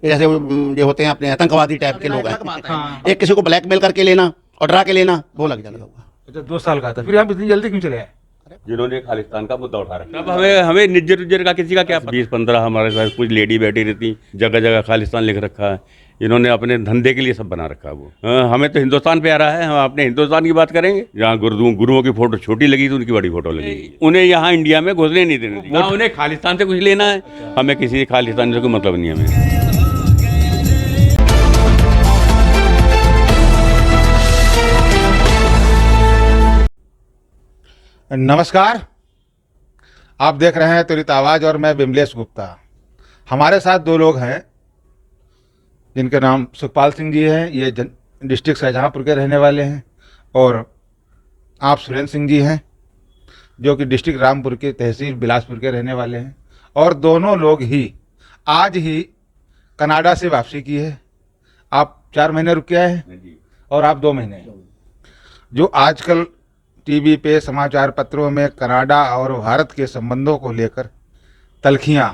ये जैसे ये होते हैं अपने आतंकवादी टाइप के लोग हैं। हाँ। एक किसी को ब्लैकमेल करके लेना और डरा के लेना, वो लग जाएगा। अच्छा 2 साल का था, फिर आप इतनी जल्दी क्यों चले आए? जिन्होंने खालिस्तान का मुद्दा उठा रखा। अब हमें निज्जर उज्जर का किसी का क्या 20-15 हमारे साथ कुछ लेडी बैठी रहती, जगह जगह खालिस्तान लिख रखा है। इन्होंने अपने धंधे के लिए सब बना रखा है। वो हमें तो हिंदुस्तान पे आ रहा है, हम अपने हिंदुस्तान की बात करेंगे। जहाँ गुरुओं की फोटो छोटी लगी तो उनकी बड़ी फोटो लगी। उन्हें यहाँ इंडिया में घुसने नहीं देना, ना उन्हें खालिस्तान से कुछ लेना है, हमें किसी खालिस्तान से कोई मतलब नहीं है हमें। नमस्कार, आप देख रहे हैं त्वरित आवाज और मैं विमलेश गुप्ता। हमारे साथ 2 लोग हैं जिनके नाम सुखपाल सिंह जी हैं, ये डिस्ट्रिक्ट शाहजहाँपुर के रहने वाले हैं, और आप सुरेंद्र सिंह जी हैं जो कि डिस्ट्रिक्ट रामपुर के तहसील बिलासपुर के रहने वाले हैं। और दोनों लोग ही आज ही कनाडा से वापसी की है। आप 4 महीने रुक के आए हैं और आप 2 महीने। जो आजकल टीवी पे समाचार पत्रों में कनाडा और भारत के संबंधों को लेकर तल्खियाँ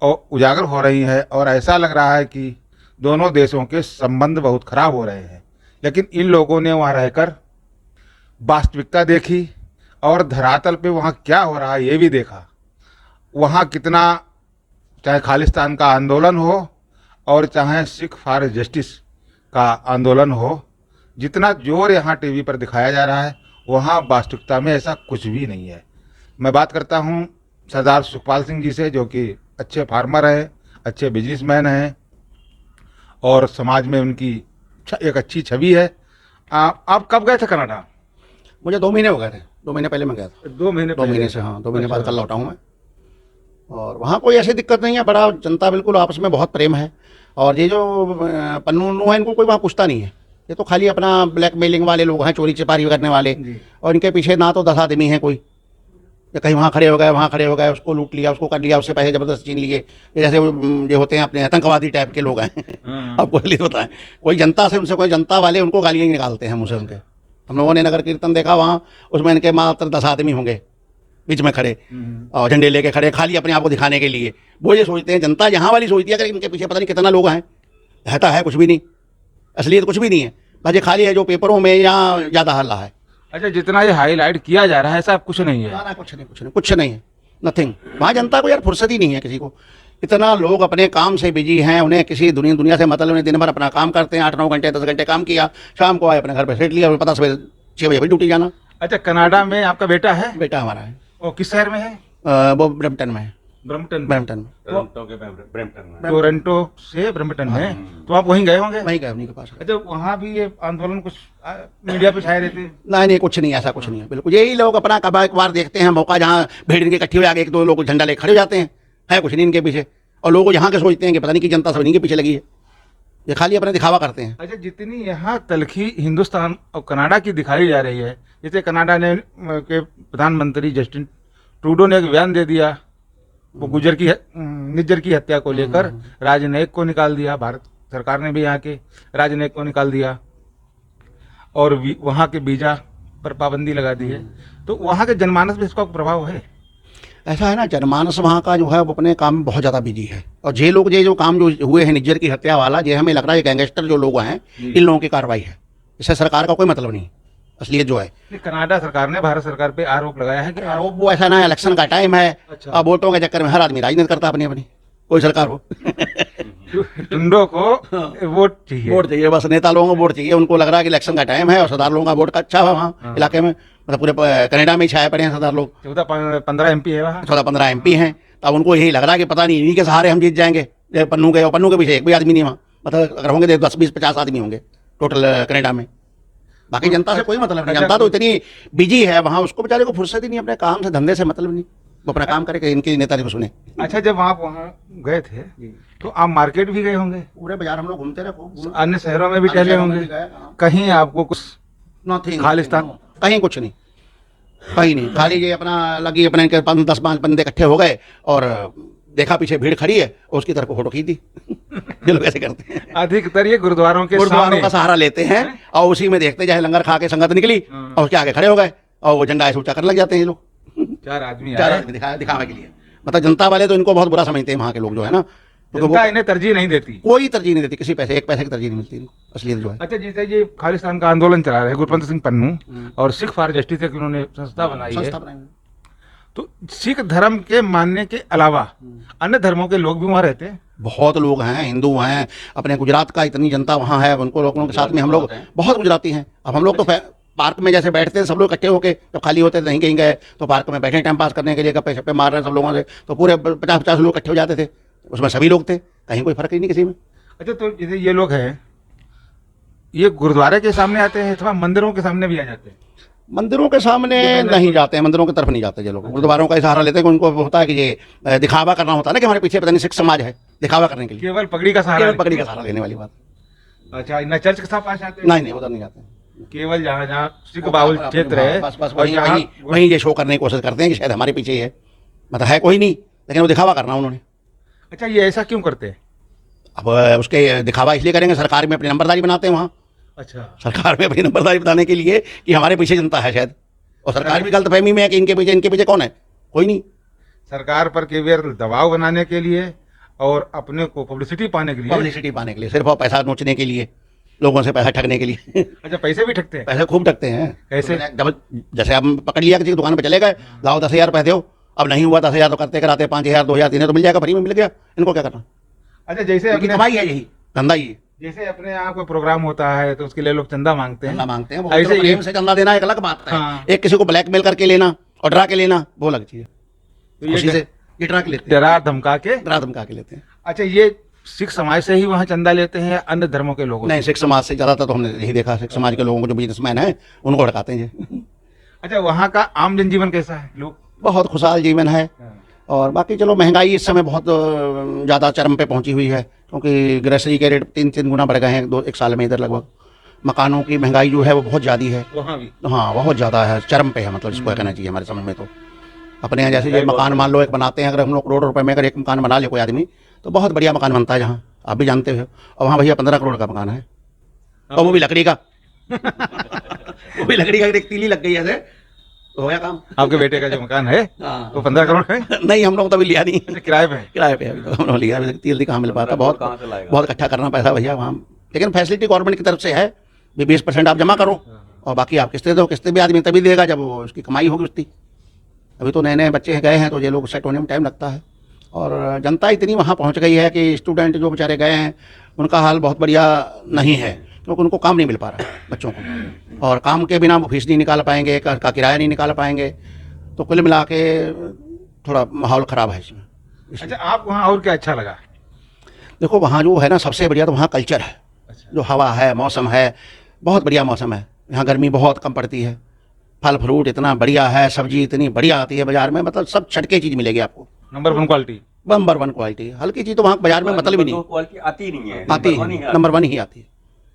और उजागर हो रही है, और ऐसा लग रहा है कि दोनों देशों के संबंध बहुत खराब हो रहे हैं। लेकिन इन लोगों ने वहाँ रहकर वास्तविकता देखी और धरातल पे वहाँ क्या हो रहा है ये भी देखा। वहाँ कितना, चाहे खालिस्तान का आंदोलन हो और चाहे सिख फॉर जस्टिस का आंदोलन हो, जितना जोर यहाँ टीवी पर दिखाया जा रहा है वहाँ वास्तविकता में ऐसा कुछ भी नहीं है। मैं बात करता हूँ सरदार सुखपाल सिंह जी से, जो कि अच्छे फार्मर हैं, अच्छे बिजनेसमैन हैं और समाज में उनकी एक अच्छी छवि है। आप कब गए थे कनाडा? मुझे 2 महीने हो गए थे, 2 महीने पहले मैं गया था। 2 महीने 2 महीने से, हाँ 2 महीने बाद कल लौटा हूँ मैं। और वहाँ कोई ऐसी दिक्कत नहीं है, बड़ा जनता बिल्कुल आपस में बहुत प्रेम है। और ये जो पन्नू है, इनको कोई वहाँ पूछता नहीं है। ये तो खाली अपना ब्लैकमेलिंग वाले लोग हैं, चोरी चिपारी करने वाले। और इनके पीछे ना तो 10 आदमी हैं कोई, या कहीं वहाँ खड़े हो गए, वहाँ खड़े हो गए, उसको लूट लिया, उसको कर लिया, उससे पैसे ज़बरदस्त छीन लिए। ये जैसे ये होते हैं अपने आतंकवादी टाइप के लोग हैं। आपको जल्दी बताएं, कोई जनता से, उनसे कोई जनता वाले उनको गालियाँ ही निकालते हैं मुझसे उनके। हम लोगों ने नगर कीर्तन देखा वहाँ, उसमें इनके मात्र 10 आदमी होंगे बीच में खड़े, और झंडे लेके खड़े, खाली अपने आप को दिखाने के लिए। वो ये सोचते हैं, जनता यहाँ वाली सोचती है कि इनके पीछे पता नहीं कितना लोग हैं। रहता है कुछ भी नहीं, असलियत कुछ भी नहीं है, बस ये खाली है जो पेपरों में या ज़्यादा हल्ला है। अच्छा, जितना ये हाईलाइट किया जा रहा है ऐसा कुछ नहीं है? ना कुछ नहीं है, नथिंग। वहाँ जनता को यार फुर्सत ही नहीं है किसी को। इतना लोग अपने काम से बिजी हैं, उन्हें किसी दुनिया से मतलब नहीं। दिन भर अपना काम करते हैं, 8-9 घंटे 10 घंटे काम किया, शाम को आए अपने घर पे सेट लिया, पता सवेरे 6 बजे भी ड्यूटी जाना। अच्छा, कनाडा में आपका बेटा है? बेटा हमारा है। वो किस शहर में है? वो ब्रैम्पटन में है। ब्रैम्पटन में टोरंटो से ब्रैम्पटन में। तो आप वहीं गए होंगे? वहीं गए, उन्हीं के पास। अच्छा, वहाँ भी ये आंदोलन कुछ मीडिया पे छाए रहते हैं? नहीं, कुछ नहीं, ऐसा कुछ नहीं है बिल्कुल। यही लोग अपना कभी एक बार देखते हैं मौका, जहाँ भीड़ इनकी इकट्ठी हो जाके 1-2 लोग झंडा ले खड़े हो जाते हैं, है कुछ नहीं इनके पीछे। और लोग यहाँ के सोचते हैं कि पता नहीं कि जनता सब इनके पीछे लगी है, ये खाली अपने दिखावा करते हैं। अच्छा, जितनी यहाँ तलखी हिंदुस्तान और कनाडा की दिखाई जा रही है, जैसे कनाडा ने के प्रधानमंत्री जस्टिन ट्रूडो ने एक बयान दे दिया, वो निज्जर की हत्या को लेकर राजनयिक को निकाल दिया। भारत सरकार ने भी यहाँ के राजनयिक को निकाल दिया और वहाँ के वीजा पर पाबंदी लगा दी है। तो वहाँ के जनमानस में इसका प्रभाव है? ऐसा है ना, जनमानस वहाँ का जो है वो अपने काम में बहुत ज़्यादा बिजी है। और ये लोग जो काम जो हुए हैं निज्जर की हत्या वाला, ये हमें लग रहा है गैंगस्टर जो लोग हैं, इन लोगों की कार्रवाई है। इससे सरकार का कोई मतलब नहीं, असलियत जो है। कनाडा सरकार ने भारत सरकार पे आरोप लगाया है कि आरोप वो ऐसा ना, इलेक्शन का टाइम है। अच्छा। अब वोटों के चक्कर में हर आदमी राजनीति करता है अपनी, कोई सरकार हो। टुंडो को वोट चाहिए, बस नेता लोगों को वोट चाहिए। उनको लग रहा है कि इलेक्शन का टाइम है और सरदार लोगों का वोट का अच्छा है वहाँ इलाके में। मतलब पूरे कनाडा में ही छाए पड़े हैं सरदार लोग। 14-15 MP है वहाँ, 14-15 MP हैं। तब उनको यही लग रहा है कि पता नहीं इन्हीं के सहारे हम जीत जाएंगे। पन्नू के पीछे एक भी आदमी नहीं वहाँ, मतलब अगर होंगे 10-20-50 आदमी होंगे टोटल कनाडा में। बाकी जनता से कोई मतलब नहीं। जनता तो इतनी बिजी है वहाँ, उसको बेचारे को फुर्सत ही नहीं, अपने काम से धंधे से मतलब नहीं, वो अपना काम करे कि इनके नेता को सुने। अच्छा, जब आप वहाँ गए थे तो आप मार्केट भी गए होंगे? पूरे बाजार हम लोग घूमते रहे, अन्य शहरों में भी टहले होंगे? कहीं आपको कुछ खालिस्तान कहीं कुछ नहीं, कहीं नहीं। खाली ये अपना लगी अपने 10-5 बंदे इकट्ठे हो गए और देखा पीछे भीड़ खड़ी है, उसकी तरफ फोटो खींची। ये लोग ऐसे करते हैं। अधिकतर ये गुरुद्वारों का सहारा लेते हैं और उसी में देखते जाए लंगर खा के संगत निकली और उसके आगे खड़े हो गए और वो झंडा ऐसे ऊंचा करने लग जाते हैं ये लोग। 4 आदमी दिखावे के लिए। मतलब जनता वाले तो इनको बहुत बुरा समझते हैं वहाँ के लोग जो है ना, क्योंकि जनता इन्हें तरजीह नहीं देती। कोई तरजीह नहीं देती, किसी पैसे एक पैसे की तरजीह नहीं मिलती इनको, असलियत जो है। अच्छा, जैसे ये खालिस्तान का आंदोलन चला रहे हैं गुरपंत सिंह पन्नू और सिख फॉर जस्टिस एक उन्होंने संस्था बनाई है, संस्था बनाई हुई है। तो सिख धर्म के मानने के अलावा अन्य धर्मों के लोग भी वहाँ रहते हैं। बहुत लोग हैं, हिंदू हैं, अपने गुजरात का इतनी जनता वहाँ है, उनको लोगों के साथ में हम लोग बहुत गुजराती हैं। अब हम लोग तो पार्क में जैसे बैठते हैं सब लोग इकट्ठे होके, जब खाली होते थे नहीं कहीं गए तो पार्क में बैठे टाइम पास करने के लिए, गप्पे शप्पे मार रहे हैं सब लोगों से, तो पूरे 50-50 लोग इकट्ठे हो जाते थे, उसमें सभी लोग थे, कहीं कोई फर्क ही नहीं किसी में। अच्छा, तो जैसे ये लोग हैं, ये गुरुद्वारे के सामने आते हैं अथवा मंदिरों के सामने भी आ जाते हैं? मंदिरों के सामने नहीं जाते हैं, मंदिरों की तरफ नहीं जाते ये लोग, गुरुद्वारों का सहारा लेते हैं। उनको होता है कि ये दिखावा करना होता है ना कि हमारे पीछे पता नहीं सिख समाज है, दिखावा करने के लिए केवल पगड़ी का सहारा केवल पगड़ी का सहारा लेने वाली बात। अच्छा, न चर्च के साथ पास आते हैं? नहीं नहीं, उधर नहीं जाते हैं। केवल जहाँ जहाँ सिख बाहुल क्षेत्र है, बस बस और जहाँ- वहीं ये शो करने की कोशिश करते हैं कि शायद हमारे पीछे ही है, मतलब है कोई नहीं, लेकिन वो दिखावा करना उन्होंने। अच्छा, ये ऐसा क्यों करते हैं? अब उसके दिखावा इसलिए करेंगे, सरकार में अपनी नंबरदारी बनाते हैं वहाँ, अच्छा, सरकार में अपनी नंबरदारी बताने के लिए कि हमारे पीछे जनता है शायद, और सरकार भी गलतफहमी में है कि इनके पीछे कौन है, कोई नहीं। सरकार पर केवल दबाव बनाने के लिए और अपने को पब्लिसिटी पाने के लिए। पब्लिसिटी पाने के लिए, सिर्फ और पैसा नोचने के लिए, लोगों से पैसा ठगने के लिए। अच्छा, पैसे भी ठगते हैं? पैसे खूब ठगते हैं। कैसे? जब जैसे आप पकड़ लिया, किसी की दुकान पे चले गए, लाओ 10,000 रुपए दो, अब नहीं हुआ 10,000 तो करते कराते 5,000 2,000 3,000 तो मिल जाएगा, फ्री में मिल गया, इनको क्या करना। अच्छा, जैसे इनकी अपने कमाई है यही, धंधा ही है। जैसे अपने यहाँ कोई प्रोग्राम होता है तो उसके लिए लोग चंदा मांगते हैं। चंदा मांगते हैं, वो ऐसे तो ये- प्रेम से चंदा देना एक अलग बात है। हाँ। एक किसी को ब्लैकमेल करके लेना और डरा के लेना वो अलग चीज है। तो ये खुशी से ये डरा के लेते हैं, डरा धमका के। डरा धमका के लेते हैं। अच्छा, ये सिख समाज से ही वहाँ चंदा लेते हैं या अन्य धर्मों के लोगों से? नहीं, सिख समाज से ज्यादातर तो हमने यही देखा, सिख समाज के लोगों को जो बिजनेसमैन है उनको भड़काते हैं ये। अच्छा, वहाँ का आम जनजीवन कैसा है? लोग बहुत खुशहाल जीवन है। और बाकी चलो, महंगाई इस समय बहुत ज़्यादा चरम पे पहुंची हुई है, क्योंकि ग्रेसरी के रेट 3 गुना बढ़ गए हैं एक साल में इधर लगभग। मकानों की महंगाई जो है वो बहुत ज़्यादा है, वहाँ भी? हाँ बहुत ज़्यादा है, चरम पे है, मतलब इसको कहना चाहिए हमारे समझ में। तो अपने यहाँ जैसे ये मकान मान लो एक बनाते हैं, अगर हम लोग करोड़ रुपए में अगर एक मकान बना ले कोई आदमी, तो बहुत बढ़िया मकान बनता है जहाँ, आप भी जानते हो। और वहाँ भैया 15 करोड़ का मकान है, और वो भी लकड़ी का। वो भी लकड़ी का, एक तीली लग गई ऐसे तो हो गया काम। आपके बेटे का जो मकान है हाँ। वो 15 करोड़ है? नहीं, हम लोग तो अभी लिया नहीं, अच्छा, किराए पे है? किराए पे अभी तो हम लोग लिया, अभी तेल कहाँ मिल पाता, बहुत कहाँ से लाएगा? बहुत इकट्ठा करना पैसा भैया वहाँ। लेकिन फैसिलिटी गवर्नमेंट की तरफ से है, 20% आप जमा करो और बाकी आप किस्तें दो, किस्तें भी आदमी तभी देगा जब वो उसकी कमाई होगी उसकी। अभी तो नए नए बच्चे गए हैं तो ये लोग सेट होने में टाइम लगता है। और जनता इतनी वहाँ पहुँच गई है कि स्टूडेंट जो बेचारे गए हैं उनका हाल बहुत बढ़िया नहीं है, क्योंकि उनको काम नहीं मिल पा रहा है बच्चों को, और काम के बिना वो फीस नहीं निकाल पाएंगे, घर का किराया नहीं निकाल पाएंगे, तो कुल मिला के थोड़ा माहौल ख़राब है इसमें। अच्छा, आप वहाँ और क्या अच्छा लगा? देखो वहाँ जो है ना, सबसे बढ़िया तो वहाँ कल्चर है, जो हवा है, मौसम है, बहुत बढ़िया मौसम है। यहाँ गर्मी बहुत कम पड़ती है, फल फ्रूट इतना बढ़िया है, सब्जी इतनी बढ़िया आती है बाजार में, मतलब सब छटके चीज़ मिलेगी आपको, नंबर 1 क्वालिटी। Number 1 quality. हल्की चीज़ तो वहाँ बाजार में मतलब ही नहीं क्वालिटी आती ही नहीं है, आती है, नंबर 1 ही आती है।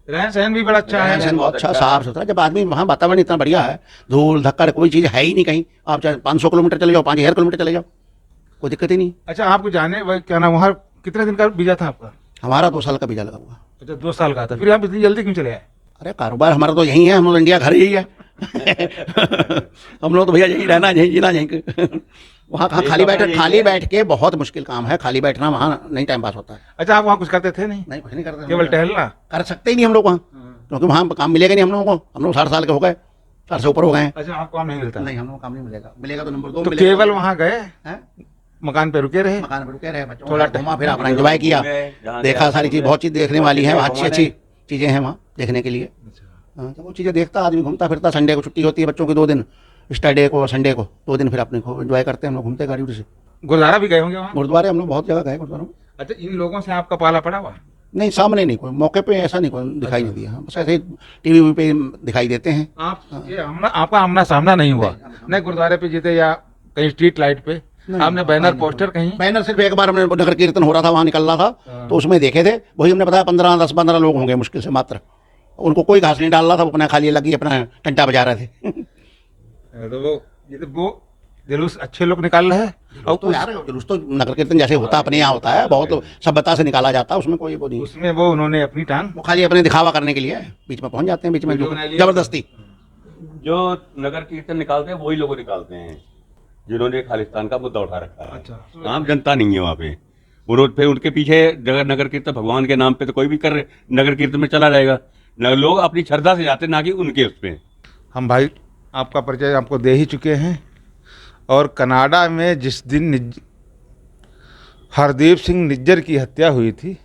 रहन सहन भी बड़ा अच्छा रहन है। सहन बहुत अच्छा, साफ सुथरा। जब आदमी वहाँ वातावरण इतना बढ़िया है, धूल धक्कड़ कोई चीज़ है ही नहीं कहीं, आप चाहे 500 किलोमीटर चले जाओ, 5,000 किलोमीटर चले जाओ, कोई दिक्कत ही नहीं। अच्छा, आपको जाने क्या नाम, वहाँ कितने दिन का वीजा था आपका? हमारा 2 साल का वीजा लगा हुआ। अच्छा, 2 साल का था, फिर आप इतनी जल्दी क्यों चले आए? अरे कारोबार हमारा तो यही है, हम लोग इंडिया घर यही है। हम लोग तो भैया यही रहना, यही जीना, यही। वहाँ कहाँ खाली बैठ के बहुत मुश्किल काम है, खाली बैठना वहाँ नहीं टाइम पास होता है। अच्छा, आप वहाँ कुछ करते थे? नहीं, नहीं, कुछ नहीं करते, केवल टहलना? कर सकते ही नहीं हम लोग वहाँ, क्योंकि वहाँ काम मिलेगा नहीं हम लोगों को। हम लोग 60 साल के हो गए, 60 से ऊपर हो गए हैं। अच्छा, आपको काम नहीं मिलता? नहीं, हम लोग काम नहीं मिलेगा, मिलेगा तो नंबर 2 तो मिलेगा। केवल वहाँ गए, हैं? मकान पे रुके रहे? मकान में रुके रहे, बच्चों थोड़ा थोड़ा घुमा फिरा, अपना एंजॉय किया, देखा सारी चीज़, बहुत चीज़ देखने वाली है, अच्छी अच्छी चीज़ें हैं वहाँ देखने के लिए। हाँ, तो वो चीज़ें देखता आदमी, घूमता फिरता। संडे को छुट्टी होती है बच्चों की 2 दिन, सैटरडे को संडे को 2 दिन, फिर अपने को एंजॉय करते हैं हम लोग, घूमते गाड़ी से। गुरुद्वारा भी गए होंगे वहाँ? गुरुद्वारे हम लोग बहुत जगह गए गुरुद्वारों में। अच्छा, इन लोगों से आपका पाला पड़ा हुआ? नहीं, सामने नहीं, कोई मौके पे ऐसा नहीं कोई दिखाई नहीं दिया, बस ऐसे ही टीवी पे दिखाई देते हैं। आप ये आपका आमना सामना नहीं हुआ? नहीं, गुरुद्वारे पे जीते या कहीं स्ट्रीट लाइट पे आपने बैनर पोस्टर कहीं? बैनर सिर्फ एक बार हमने नगर कीर्तन हो रहा था, वहाँ निकल रहा था तो उसमें देखे थे, वही हमने बताया 10-15 लोग होंगे मुश्किल से मात्र। उनको कोई घास नहीं डाल रहा था, वो अपना खाली लगी अपना टंटा बजा रहे थे। तो वो जुलूस अच्छे लोग निकाल रहे हैं। और तो यार जुलूस तो नगर कीर्तन जैसे होता अपने यहाँ होता है, बहुत सभ्यता से निकाला जाता है, उसमें कोई वो नहीं। उसमें वो उन्होंने अपनी टांग, वो खाली अपने दिखावा करने के लिए बीच में पहुंच जाते हैं, बीच में जबरदस्ती। जो नगर कीर्तन निकालते हैं वही लोग निकालते हैं जिन्होंने खालिस्तान का मुद्दा उठा रखा है। अच्छा। आम जनता नहीं है वहाँ पे, फिर उनके पीछे जगह नगर कीर्तन भगवान के नाम पे तो कोई भी कर नगर कीर्तन में चला जाएगा। लोग अपनी श्रद्धा से जाते, ना कि उनके उस पे। हम भाई आपका परिचय आपको दे ही चुके हैं। और कनाडा में जिस दिन हरदीप सिंह निज्जर की हत्या हुई थी,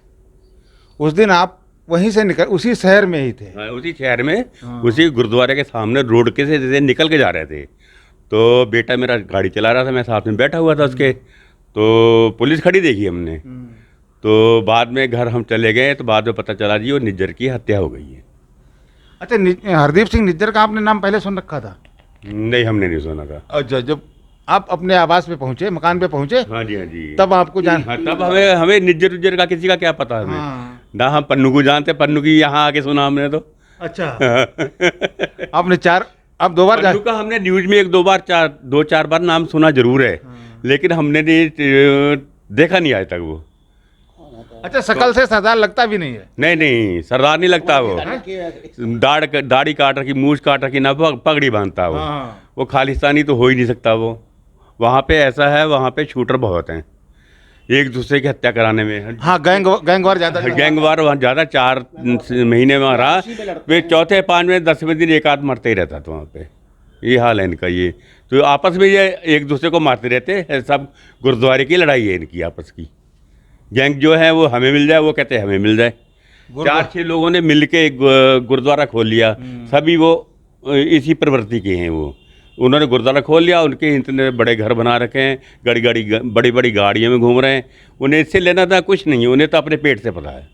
उस दिन आप वहीं से निकल, उसी शहर में ही थे। हाँ, उसी शहर में, उसी गुरुद्वारे के सामने रोड के से निकल के जा रहे थे। तो बेटा मेरा गाड़ी चला रहा था, मैं साथ में बैठा हुआ था उसके। तो पुलिस खड़ी देखी हमने। तो बाद में घर हम चले गए तो बाद में पता चला जी वो निज्जर की हत्या हो गई है। अच्छा, हरदीप सिंह निज्जर का आपने नाम पहले सुन रखा था? नहीं, हमने नहीं सुना था। अच्छा, जब आप अपने आवास पे पहुंचे, मकान पे पहुंचे, हाँ जी, हाँ जी, तब आपको जान हाँ, तब हमें निज्जर उज्जर का किसी का क्या पता हमें। हाँ। ना हम पन्नू को जानते, पन्नू की यहाँ आके सुना हमने तो। अच्छा। आपने आप 2 बार पन्नू का हमने न्यूज में 2-4 बार नाम सुना जरूर है। लेकिन हमने नहीं देखा नहीं आज तक वो। अच्छा, शकल से सरदार लगता भी नहीं है? नहीं नहीं, सरदार नहीं लगता वो। दाढ़ी काट रखी, मूछ काट रखी, ना पगड़ी बांधता वो। वो खालिस्तानी तो हो ही नहीं सकता वो। वहाँ पे ऐसा है, वहाँ पे शूटर बहुत हैं, एक दूसरे की हत्या कराने में। हाँ, गैंगवार ज़्यादा। गैंगवार वहाँ ज़्यादा, 4 महीने में रहा, फिर चौथे 5वें 10वें दिन एक आध मरते ही रहता था वहाँ पे। ये हाल है इनका। ये तो आपस में ये एक दूसरे को मारते रहते हैं। सब गुरुद्वारे की लड़ाई है इनकी आपस की। गैंग जो है वो हमें मिल जाए, वो कहते हैं हमें मिल जाए। 4-6 लोगों ने मिल के गुरुद्वारा खोल लिया। सभी वो इसी प्रवृत्ति के हैं। वो उन्होंने गुरुद्वारा खोल लिया, उनके इतने बड़े घर बना रखे हैं, बड़ी बड़ी गाड़ियों में घूम रहे हैं। उन्हें इससे लेना था कुछ नहीं, उन्हें तो अपने पेट से पता है।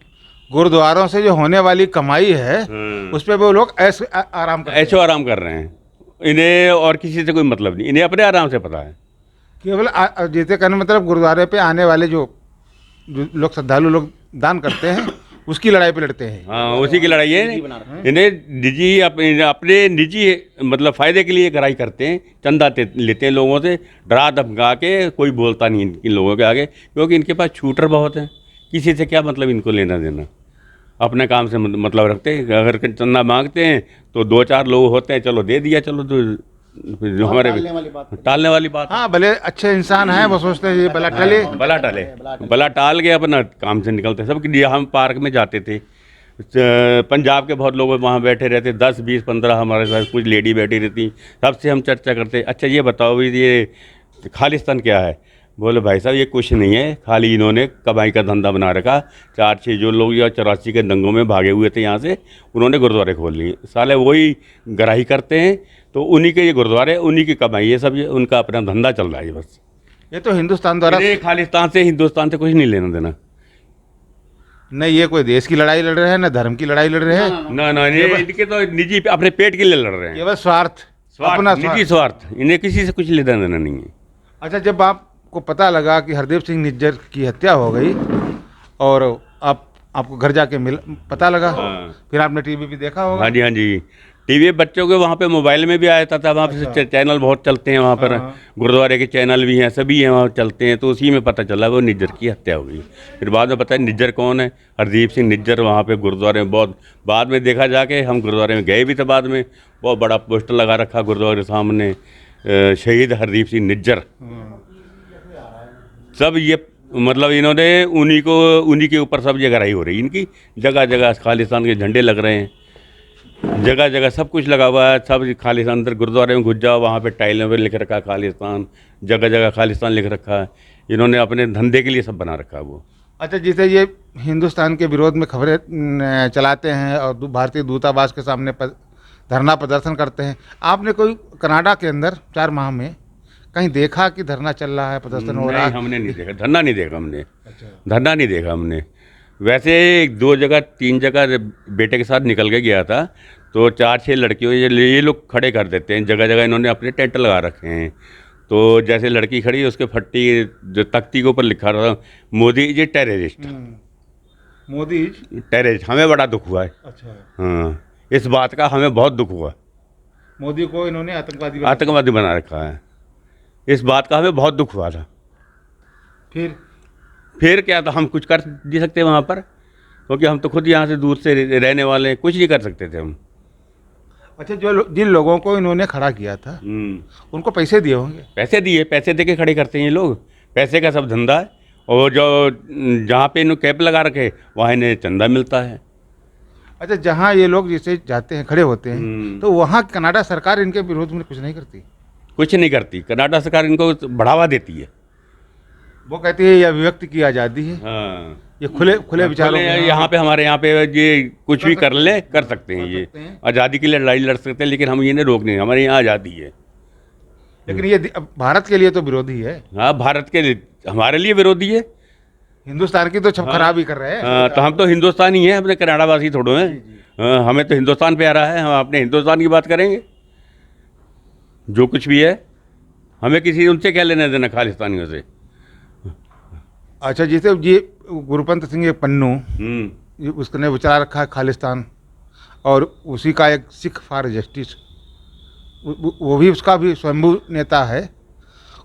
गुरुद्वारों से जो होने वाली कमाई है, उस पर वो लोग ऐशो आराम कर रहे हैं। इन्हें और किसी से कोई मतलब नहीं, इन्हें अपने आराम से पता है। केवल जैसे कहने मतलब गुरुद्वारे पे आने वाले जो लोग, श्रद्धालु लोग दान करते हैं, उसकी लड़ाई पे लड़ते हैं। हाँ, उसी की लड़ाई है। इन्हें निजी अपने निजी मतलब फ़ायदे के लिए लड़ाई करते हैं। चंदा लेते हैं लोगों से, डरा धमका के। कोई बोलता नहीं इन लोगों के आगे, क्योंकि इनके पास शूटर बहुत हैं। किसी से क्या मतलब इनको लेना देना, अपने काम से मतलब रखते हैं। अगर चंदा मांगते हैं तो 2-4 लोग होते हैं, चलो दे दिया, चलो। तो जो हमारे टालने वाली बात। हाँ, भले अच्छे इंसान हैं, वो सोचते हैं ये बला टाल के अपना काम से निकलते। सबके लिए हम पार्क में जाते थे, पंजाब के बहुत लोग वहाँ बैठे रहते, 10, 20, 15 हमारे साथ कुछ लेडी बैठी रहती। सबसे हम चर्चा करते, अच्छा ये बताओ भी ये खालिस्तान क्या है? बोले भाई साहब ये कुछ नहीं है, खाली इन्होंने कमाई का धंधा बना रखा। 4-6 जो लोग या 84 के दंगों में भागे हुए थे यहाँ से, उन्होंने गुरुद्वारे खोल लिए। साले वही गराही करते हैं, तो उन्हीं के ये गुरुद्वारे, उन्हीं की कमाई है सब। ये उनका अपना धंधा चल रहा है बस। ये तो हिंदुस्तान द्वारा, खालिस्तान से, हिंदुस्तान से कुछ नहीं लेना देना। नहीं, ये कोई देश की लड़ाई लड़ रहे हैं, ना धर्म की लड़ाई लड़ रहे हैं। ना, इनके तो निजी अपने पेट के लिए लड़ रहे हैं। केवल स्वार्थ, अपना निजी स्वार्थ। इन्हें किसी से कुछ लेना देना नहीं है। अच्छा, जब आपको पता लगा कि हरदीप सिंह निज्जर की हत्या हो गई और आपको घर जाके पता लगा, फिर आपने टीवी भी देखा होगा? हाँ जी, हाँ जी, टीवी बच्चों के वहाँ पे मोबाइल में भी आया था। वहाँ पे चैनल बहुत चलते हैं वहाँ पर। गुरुद्वारे के चैनल भी हैं, सभी हैं वहाँ चलते हैं। तो उसी में पता चला वो निज्जर की हत्या हो गई। फिर बाद में पता है निज्जर कौन है, हरदीप सिंह निज्जर। वहाँ पे गुरुद्वारे में बहुत बाद में देखा जाके, हम गुरुद्वारे में गए भी थे बाद में, बहुत बड़ा पोस्टर लगा रखा गुरुद्वारे के सामने, शहीद हरदीप सिंह निज्जर। सब ये मतलब इन्होंने उन्हीं के ऊपर सब जगह हो रही इनकी। जगह जगह खालिस्तान के झंडे लग रहे हैं, जगह जगह सब कुछ लगा हुआ है। सब खालिस्तान, अंदर गुरुद्वारे में घुस जाओ, वहाँ पे टाइलों पे लिख रखा है खालिस्तान, जगह जगह खालिस्तान लिख रखा है। इन्होंने अपने धंधे के लिए सब बना रखा है वो। अच्छा, जैसे ये हिंदुस्तान के विरोध में खबरें चलाते हैं और भारतीय दूतावास के सामने धरना प्रदर्शन करते हैं, आपने कोई कनाडा के अंदर 4 माह में कहीं देखा कि धरना चल रहा है, प्रदर्शन हो रहा है? हमने नहीं देखा, धरना नहीं देखा हमने। धरना नहीं देखा हमने। वैसे 2 जगह 3 जगह बेटे के साथ निकल के गया था, तो 4-6 लड़कियों ये लोग खड़े कर देते हैं। जगह जगह इन्होंने अपने टेंट लगा रखे हैं। तो जैसे लड़की खड़ी, उसके फट्टी जो तख्ती के ऊपर लिखा रहा Modi is a terrorist. Modi terrorist. हमें बड़ा दुख हुआ है। अच्छा। हाँ, इस बात का हमें बहुत दुख हुआ। मोदी को इन्होंने आतंकवादी बना रखा है, इस बात का हमें बहुत दुख हुआ था। फिर क्या था, हम कुछ कर नहीं सकते वहाँ पर, क्योंकि हम तो खुद यहाँ से दूर से रहने वाले हैं, कुछ नहीं कर सकते थे हम। अच्छा, जिन लोगों को इन्होंने खड़ा किया था उनको पैसे दिए होंगे? पैसे दे के खड़े करते हैं ये लोग। पैसे का सब धंधा है। और जो जहाँ पे इन्होंने कैंप लगा रखे वहाँ इन्हें चंदा मिलता है। अच्छा, जहाँ ये लोग जैसे जाते हैं, खड़े होते हैं, तो वहाँ कनाडा सरकार इनके विरोध में कुछ नहीं करती? कुछ नहीं करती, कनाडा सरकार इनको बढ़ावा देती है। वो कहती है ये अभिव्यक्ति की आज़ादी है, हाँ, ये खुले खुले विचारों बोले के यहाँ पे हमारे यहाँ पे ये कुछ भी कर ले कर सकते हैं, ये सकते हैं। आज़ादी के लिए लड़ाई लड़ सकते हैं, लेकिन हम इन्हें रोक नहीं, हमारे यहाँ आज़ादी है। लेकिन ये अब भारत के लिए तो विरोधी है, हाँ, भारत के लिए हमारे लिए विरोधी है। हिंदुस्तान की तो छप खराब ही कर रहे हैं। हाँ, तो हम तो हिंदुस्तानी हैं, अपने कनाडावासी थोड़ो हैं। हाँ, हमें तो हिंदुस्तान प्यारा है, हम अपने हिंदुस्तान की बात करेंगे। जो कुछ भी है हमें किसी उनसे क्या लेना देना, खालिस्तानियों से। अच्छा, जैसे ये गुरुपंत सिंह ये पन्नू, हम्म, उसने विचार रखा है खालिस्तान, और उसी का एक सिख फॉर जस्टिस, वो भी उसका भी स्वयंभू नेता है।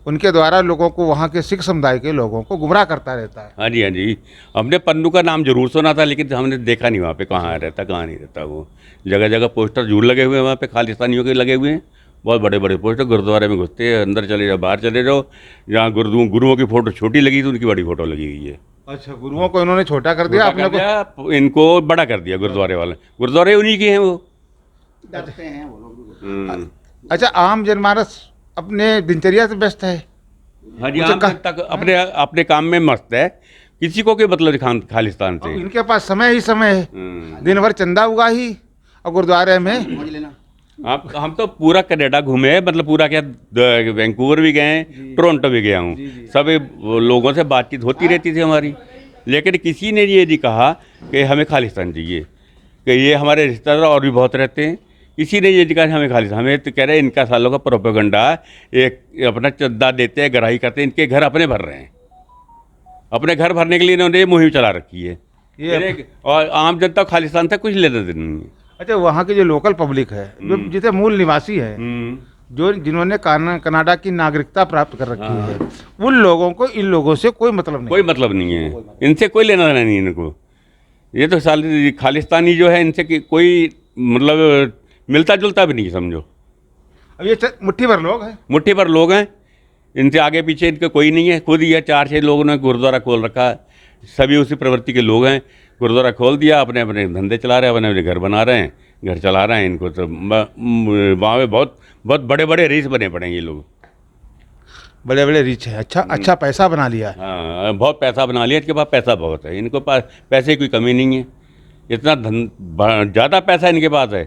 उनके द्वारा लोगों को, वहाँ के सिख समुदाय के लोगों को गुमराह करता रहता है। हाँ जी, हाँ जी, हमने पन्नू का नाम जरूर सुना था, लेकिन हमने देखा नहीं वहाँ पे कहाँ रहता कहाँ नहीं रहता। वो जगह जगह पोस्टर जरूर लगे हुए हैं, वहाँ पे खालिस्तानियों के लगे हुए हैं, बहुत बड़े बड़े पोस्टर। गुरुद्वारे में घुसते हैं, अंदर चले जाओ, बाहर चले जाओ, जहाँ गुरुओं की फ़ोटो छोटी लगी थी, उनकी बड़ी फ़ोटो लगी हुई है। अच्छा, गुरुओं को इन्होंने छोटा कर दिया, अपने को इनको बड़ा कर दिया गुरुद्वारे वाले। गुरुद्वारे उन्हीं के हैं वो। डरते हैं वो लोग। हम्म। अच्छा, आम जनमानस अपने दिनचर्या से व्यस्त है। हाँ जी, मुझे आम जनता अपने अपने काम में मस्त है, किसी को क्या मतलब खालिस्तान और से। इनके पास समय ही समय है, दिन भर चंदा उगा ही और गुरुद्वारे में। मौज लेना। हम तो पूरा कनाडा घूमे हैं, मतलब पूरा क्या, वैंकूवर भी गए हैं, टोरंटो भी गया हूँ। सब लोगों से बातचीत होती रहती थी हमारी, लेकिन किसी ने ये नहीं कहा कि हमें खालिस्तान चाहिए। कि ये हमारे रिश्तेदार और भी बहुत रहते हैं, किसी ने ये नहीं कहा हमें खालिस्तान। हमें तो कह रहे हैं इनका सालों का प्रोपेगेंडा, एक अपना चंदा देते हैं, गराही करते हैं, इनके घर अपने भर रहे हैं। अपने घर भरने के लिए इन्होंने ये मुहिम चला रखी है। और आम जनता खालिस्तान से कुछ लेना देना नहीं है। अच्छा, वहाँ की जो लोकल पब्लिक है, जो जितने मूल निवासी है, जो जिन्होंने कनाडा की नागरिकता प्राप्त कर रखी है, उन लोगों को इन लोगों से कोई मतलब नहीं। कोई मतलब नहीं है, इनसे कोई लेना देना नहीं है इनको। ये तो खालिस्तानी जो है, इनसे कोई मतलब मिलता जुलता भी नहीं, समझो। अब ये मुट्ठी भर लोग हैं, मुट्ठी भर लोग हैं, इनसे आगे पीछे इनके कोई नहीं है। खुद ही है 4-6 लोगों ने गुरुद्वारा खोल रखा है, सभी उसी प्रवृत्ति के लोग हैं। गुरुद्वारा खोल दिया, अपने अपने धंधे चला रहे हैं, अपने अपने घर बना रहे हैं, घर चला रहे हैं। इनको तो वहाँ में बहुत बहुत बड़े बड़े रईस बने पड़े हैं ये लोग, बड़े बड़े रिच है। अच्छा पैसा बना लिया है। हाँ, बहुत पैसा बना लिया, इनके पास पैसा बहुत है, इनको पास पैसे की कोई कमी नहीं है। इतना ज़्यादा पैसा इनके पास है,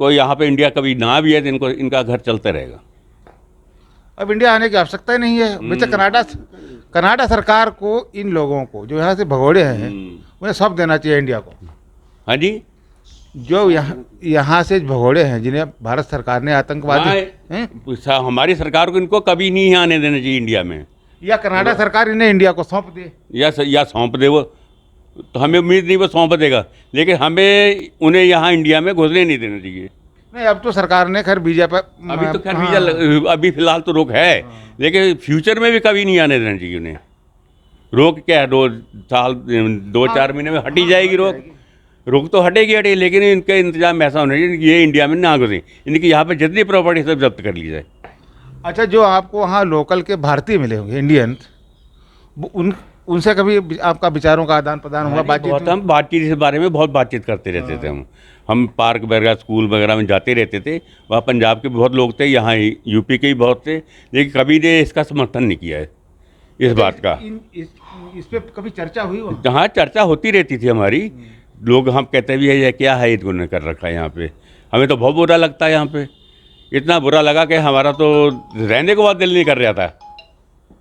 कोई यहाँ पे इंडिया कभी ना भी है तो इनको इनका घर चलते रहेगा। अब इंडिया आने की आवश्यकता ही नहीं है। वैसे कनाडा सरकार को इन लोगों को जो यहाँ से भगोड़े हैं, उन्हें सब देना चाहिए इंडिया को। हाँ जी, जो यहाँ से भगोड़े हैं, जिन्हें भारत सरकार ने आतंकवादी हैं, हमारी सरकार को इनको कभी नहीं आने देना चाहिए इंडिया में, या कनाडा सरकार इन्हें इंडिया को सौंप दे, या सौंप दे वो। तो हमें उम्मीद नहीं वो सौंप देगा, लेकिन हमें उन्हें यहाँ इंडिया में घुसने नहीं देना चाहिए। नहीं, अब तो सरकार ने खैर वीजा पर, अभी तो खैर वीजा अभी फिलहाल तो रोक है, लेकिन फ्यूचर में भी कभी नहीं आने देना चाहिए उन्हें। रोक क्या है, 2-4 महीने में हटी जाएगी रोक तो हटेगी, लेकिन इनका इंतजाम ऐसा होना चाहिए ये इंडिया में ना घुसे, इनकी यहाँ पे जितनी प्रॉपर्टी सब जब्त कर ली जाए। अच्छा, जो आपको वहाँ लोकल के भारतीय मिले होंगे, इंडियन, उनसे कभी आपका विचारों का आदान प्रदान हुआ, बातचीत? हम बातचीत इस बारे में बहुत बातचीत करते रहते थे। हम पार्क वगैरह, स्कूल वगैरह में जाते रहते थे। वहाँ पंजाब के बहुत लोग थे, यहाँ यूपी के भी बहुत थे, लेकिन कभी ने इसका समर्थन नहीं किया है इस बात का। इस पे कभी चर्चा हुई? हाँ, चर्चा होती रहती थी हमारी। लोग हम कहते भी है ये क्या है इन्होंने कर रखा है यहाँ पे। हमें तो बहुत बुरा लगता है यहाँ पे, इतना बुरा लगा कि हमारा तो रहने को बाद दिल नहीं कर रहा था,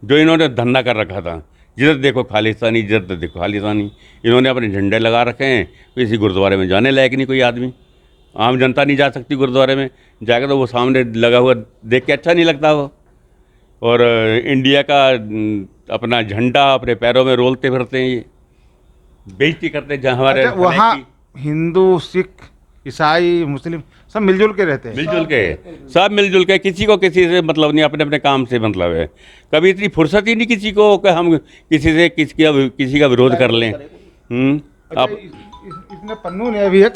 जो इन्होंने धंधा कर रखा था। जिधर देखो खालिस्तानी, जिधर देखो खालिस्तानी। इन्होंने अपने झंडे लगा रखे हैं, किसी गुरुद्वारे में जाने लायक नहीं कोई आदमी। आम जनता नहीं जा सकती गुरुद्वारे में, जाकर तो वो सामने लगा हुआ देख के अच्छा नहीं लगता वो। और इंडिया का अपना झंडा अपने पैरों में रोलते फिरते हैं, ये बेइज्जती करते हैं। जहाँ हमारे वहाँ हिंदू, सिख, ईसाई, मुस्लिम सब मिलजुल के रहते हैं, सब मिलजुल के, किसी को किसी से मतलब नहीं, अपने अपने काम से मतलब है। कभी इतनी फुर्सत ही नहीं किसी को कि हम किसी का विरोध कर लें। अब इसने पन्नू ने अभी एक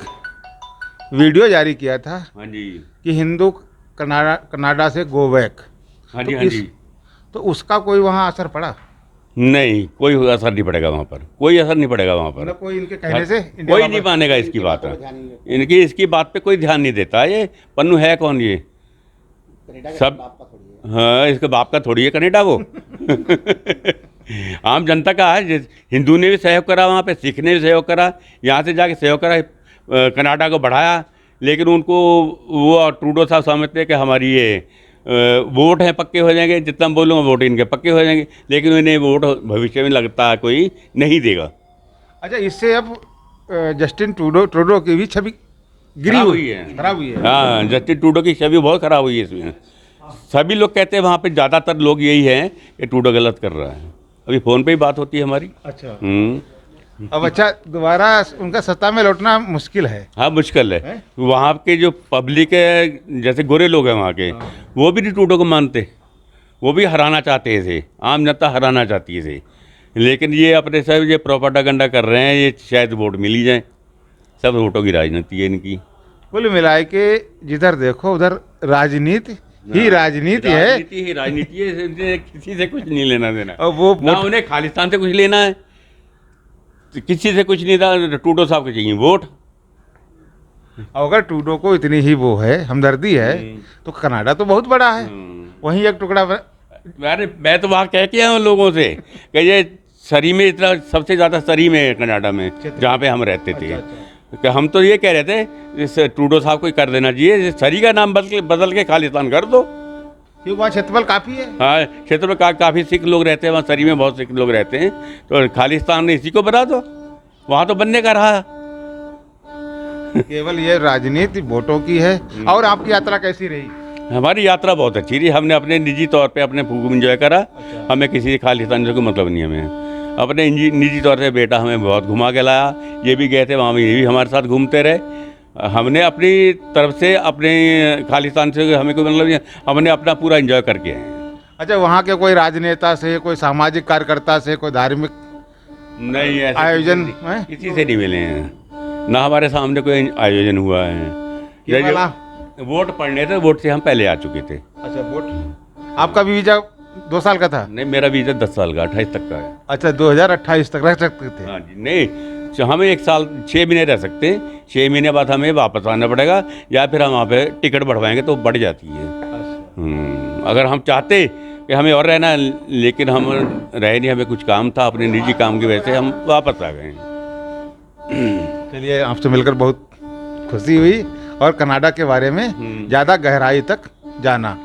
वीडियो जारी किया था, हाँ जी, कि हिंदू कनाडा से गो बैक। हाँ जी, हाँ जी। तो उसका कोई वहाँ असर पड़ा? नहीं, कोई असर नहीं पड़ेगा वहाँ पर, कोई असर नहीं पड़ेगा वहाँ पर। मतलब कोई इनके कहने से कोई नहीं मानेगा इसकी बात, इनकी इसकी बात पे कोई ध्यान नहीं देता। ये पन्नू है कौन ये? सब हाँ, इसके बाप का थोड़ी है कनाडा वो। आम जनता का है। हिंदू ने भी सहयोग करा वहाँ पे, सिख ने भी सहयोग करा, यहाँ से जाके सहयोग करा, कनाडा को बढ़ाया। लेकिन उनको वो ट्रूडो साहब समझते हैं कि हमारी ये वोट हैं पक्के हो जाएंगे, जितना बोलूँगा वोट इनके पक्के हो जाएंगे, लेकिन उन्हें वोट भविष्य में लगता है कोई नहीं देगा। अच्छा, इससे अब जस्टिन ट्रूडो की भी छवि गिरी हुई है, खराब हुई है। हाँ, जस्टिन ट्रूडो की छवि बहुत खराब हुई है इसमें। सभी लोग कहते हैं वहाँ पे, ज़्यादातर लोग यही हैं कि ट्रूडो गलत कर रहा है। अभी फ़ोन पे ही बात होती है हमारी। अच्छा, अब अच्छा दोबारा उनका सत्ता में लौटना मुश्किल है। हाँ, मुश्किल है। वहाँ के जो पब्लिक है, जैसे गोरे लोग हैं वहाँ के, वो भी नहीं ट्रूडो को मानते, वो भी हराना चाहते थे, आम जनता हराना चाहती थी। लेकिन ये अपने सब ये प्रोपेगेंडा कर रहे हैं, ये शायद वोट मिल ही जाए। सब वोटों की राजनीति है इनकी। कुल मिलाए के जिधर देखो उधर राजनीति ही राजनीति है। राजनीति ही राजनीति है, इससे किसी से कुछ नहीं लेना देना। और वो ना उन्हें खालिस्तान से कुछ लेना है, किसी से कुछ नहीं था। ट्रूडो साहब को चाहिए वोट। अगर ट्रूडो को इतनी ही वो है, हमदर्दी है, तो कनाडा तो बहुत बड़ा है, वहीं एक टुकड़ा अरे मैं तो वहाँ कह के आया हूँ लोगों से कि ये सरी में इतना सबसे ज़्यादा सरी में है कनाडा में, जहाँ पे हम रहते थे। कि हम तो ये कह रहे थे इस ट्रूडो साहब को ही कर देना चाहिए, सरी का नाम बदल के खालिस्तान कर दो। क्योंकि वहाँ क्षेत्रफल काफ़ी है। हाँ, क्षेत्र में काफ़ी सिख लोग रहते हैं, वहाँ सरी में बहुत सिख लोग रहते हैं, तो खालिस्तान इसी को बना दो, वहाँ तो बनने का रहा। केवल ये राजनीति वोटों की है। और आपकी यात्रा कैसी रही? हमारी यात्रा बहुत अच्छी रही। हमने अपने निजी तौर पे अपने खूब इंजॉय करा। हमें किसी खालिस्तान से कोई मतलब नहीं है। हमें अपने निजी तौर से बेटा हमें बहुत घुमा के लाया, ये भी गए थे वहाँ भी, ये भी हमारे साथ घूमते रहे। हमने अपनी तरफ से अपने खालिस्तान से हमें कोई मतलब नहीं, हमने अपना पूरा एंजॉय करके आए। अच्छा, वहाँ के कोई राजनेता से, कोई सामाजिक कार्यकर्ता से, कोई धार्मिक नहीं ऐसे आयोजन किसी से नहीं मिले हैं, ना हमारे सामने कोई आयोजन हुआ है। वोट पड़ने थे, वोट से हम पहले आ चुके थे। अच्छा, वोट आपका भी वीजा 2 साल का था? नहीं, मेरा वीजा 10 साल का, 28 तक का है। अच्छा, 2028 तक रह सकते थे? हाँ जी, नहीं हमें 1 साल 6 महीने रह सकते हैं, 6 महीने बाद हमें वापस आना पड़ेगा, या फिर हम वहाँ पे टिकट बढ़वाएंगे तो बढ़ जाती है। अगर हम चाहते कि हमें और रहना, लेकिन हम रहे नहीं, हमें कुछ काम था, अपने निजी काम की वजह से हम वापस आ गए। चलिए, आपसे मिलकर बहुत खुशी हुई और कनाडा के बारे में ज़्यादा गहराई तक जाना।